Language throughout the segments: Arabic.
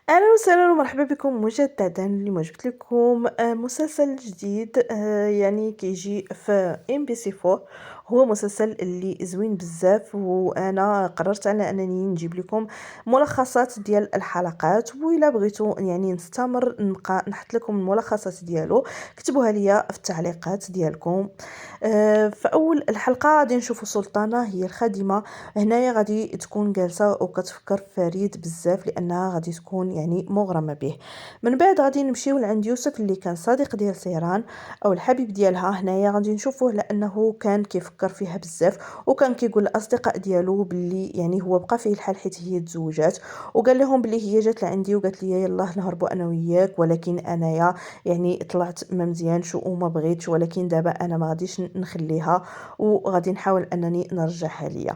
أهلا وسهلا ومرحبا بكم مجددا. اليوم جبت لكم مسلسل جديد يعني كيجي في ام بي سي 4. هو مسلسل اللي زوين بزاف، وانا قررت على انني نجيب لكم ملخصات ديال الحلقات، وإلا بغيتو يعني نستمر نبقى نحط لكم الملخصات ديالو كتبوها ليا في التعليقات ديالكم. فاول الحلقه غادي نشوفوا سلطانه هي الخادمه. هنايا غادي تكون جالسه وكتفكر في فريد بزاف لانها غادي تكون يعني مغرمه به. من بعد غادي نمشيو لعند يوسف اللي كان صديق ديال سيران او الحبيب ديالها. هنايا غادي نشوفوه لانه كان كيفكر فيها بزاف، وكان كيقول الاصدقاء ديالو باللي يعني هو بقى فيه الحال حيت هي تزوجات، وقال لهم باللي هي جات لعندي وقالت لي يلاه نهربوا انا وياك، ولكن انايا يعني طلعت ما مزيانش وما بغيتش، ولكن دابا انا ما غاديش نخليها وغادي نحاول انني نرجعها ليا.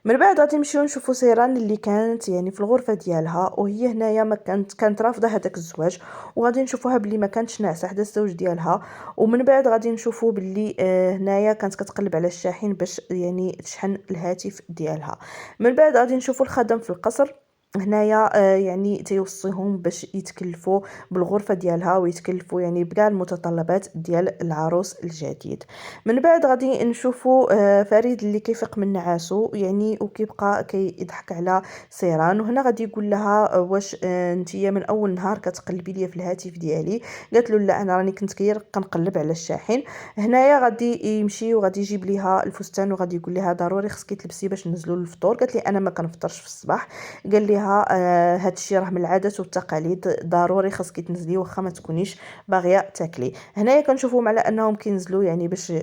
من بعد غادي نمشيو نشوفو سيران اللي كانت يعني في الغرفه ديالها، وهي هنايا ما كانت رافضه هذاك الزواج، وغادي نشوفوها باللي ما كانتش ناعسه حدا الزوج ديالها. ومن بعد غادي نشوفو باللي هنايا كانت كتقلب على الشاحن باش يعني تشحن الهاتف ديالها. من بعد غادي نشوفو الخدم في القصر. هنايا يعني تيوصيهم باش يتكلفوا بالغرفه ديالها ويتكلفوا يعني بكاع المتطلبات ديال العروس الجديد. من بعد غادي نشوفوا فريد اللي كيفيق من نعاسو يعني وكيبقى كيضحك على سيران، وهنا غادي يقول لها واش نتيا من اول نهار كتقلبي ليا في الهاتف ديالي؟ قالت له لا، انا راني كنت كنقلب على الشاحن. هنايا غادي يمشي وغادي يجيب ليها الفستان، وغادي يقول لها ضروري خصك تلبسي باش ننزلوا للفطور. قالت لي انا ما كنفطرش في الصباح. قال لها هاد الشيء راه من العادات والتقاليد، ضروري خصك تنزلي واخا ما تكونيش باغيه تاكلي. هنايا كنشوفوهم على انهم كينزلوا يعني باش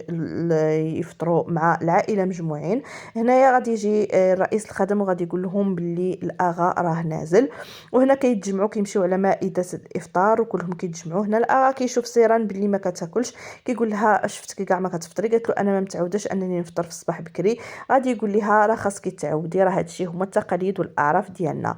يفطروا مع العائله مجموعين. هنايا غادي يجي رئيس الخدم وغادي يقول لهم باللي الاغا راه نازل، وهنا كيتجمعوا كيمشيو على مائده الافطار وكلهم كيتجمعوا. هنا الاغا كيشوف سيران باللي ما كتاكلش، كيقول لها شفتك كاع ما كتفطري؟ قالت له انا ما متعوداش انني نفطر في الصباح بكري. غادي يقول لها راه خاصك تعودي، راه هادشي هما التقاليد والاعراف ديالنا.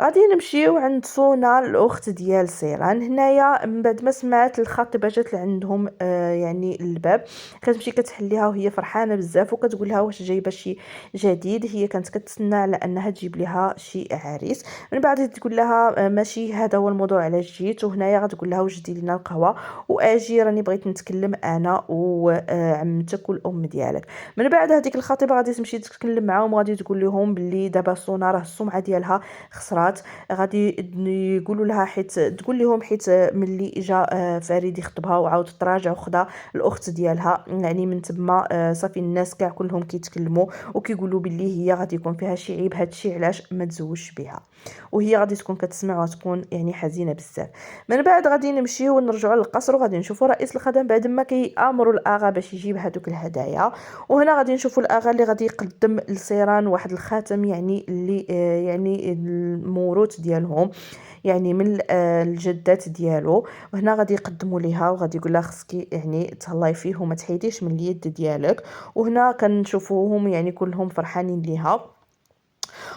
غادي نمشيو عند سونا الاخت ديال سيران. هنايا من بعد ما سمعت الخطيبه جات لعندهم يعني الباب، كتمشي كتحليها وهي فرحانه بزاف وكتقول لها واش جايبه شي جديد. هي كانت كتسنى على انها تجيب لها شي عريس. من بعد تقول لها ماشي هذا هو الموضوع علاش جيت. وهنايا غتقول لها وجدي لنا القهوه واجي راني بغيت نتكلم انا وعمتك والام ديالك. من بعد هذيك الخطيبه غادي تمشي تتكلم معاهم وغادي تقول لهم باللي دابا سونا راه السمعه ديالها خسرات. غادي يقولوا لها حيت تقول لهم حيت ملي جا فريد يخطبها وعاود تراجع وخدا الاخت ديالها، يعني من تما صافي الناس كاع كلهم كيتكلموا وكيقولوا باللي هي غادي يكون فيها شي عيب، هادشي علاش ما تزوجش بها. وهي غادي تكون كتسمع وتكون يعني حزينه بزاف. من بعد غادي نمشيو ونرجعوا للقصر وغادي نشوفوا رئيس الخدم بعد ما كيامروا الاغا باش يجيب هذوك الهدايا. وهنا غادي نشوفوا الاغا اللي غادي يقدم لسيران واحد الخاتم يعني اللي يعني الموروث ديالهم، يعني من الجدات ديالو. وهنا غادي يقدموا ليها وغادي يقول لها خصكي يعني تهلاي فيه وما تحيديش من اليد ديالك. وهنا كنشوفوهم يعني كلهم فرحانين ليها،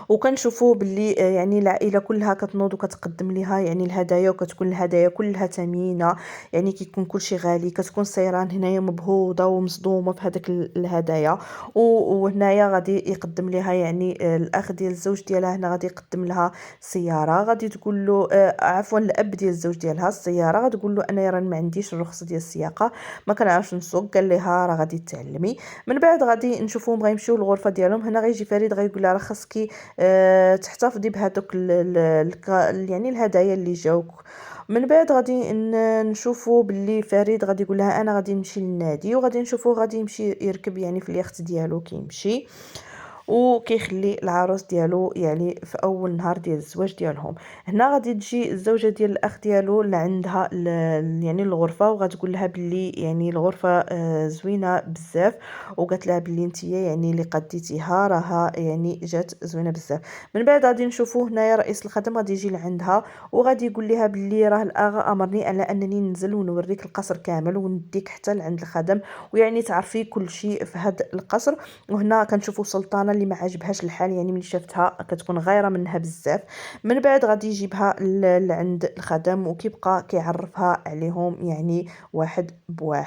وكنشوفوا باللي يعني العائله كلها كتنوض وكتقدم لها يعني الهدايا، وكتكون الهدايا كلها ثمينه، يعني كيكون كلشي غالي. كتكون سيران هنايا مبهوضه ومصدومه في هذاك الهدايا. وهنايا غادي يقدم لها يعني الاخ ديال الزوج ديالها، هنا غادي يقدم لها سياره. غادي تقول له عفوا الاب ديال الزوج ديالها السياره. غادي تقول له انا راه ما عنديش الرخصه ديال السياقه، ما كنعرفش نسوق. قال لها راه غادي تعلمي. من بعد غادي نشوفوهم غيمشيو للغرفه ديالهم. هنا غيجي فريد غيقول لها راه خاصكي تحتفظي بهذوك يعني الهدايا اللي جاوك. من بعد غادي نشوفوا باللي فريد غادي يقول لها انا غادي نمشي للنادي، وغادي نشوفوا غادي يمشي يركب يعني في اليخت ديالو كيمشي، وكيخلي العروس ديالو يعني في اول نهار ديال الزواج ديالهم. هنا غادي تجي الزوجه ديال الاخ ديالو لعندها يعني الغرفه، وغتقول لها باللي يعني الغرفه زوينه بزاف، وقالت لها باللي نتيا يعني اللي قديتيها راها يعني جات زوينه بزاف. من بعد غادي نشوفوا هنايا رئيس الخدم غادي يجي لعندها وغادي يقول لها باللي راه الاغا امرني على انني ننزل ونوريك القصر كامل ونديك حتى لعند الخدم، ويعني تعرفي كل شيء في هذا القصر. وهنا كنشوفوا سلطانه اللي ما عجبهاش الحال، يعني ملي شافتها كتكون غايره منها بزاف. من بعد غادي يجيبها لعند الخدم وكيبقى كيعرفها عليهم يعني واحد بواحد.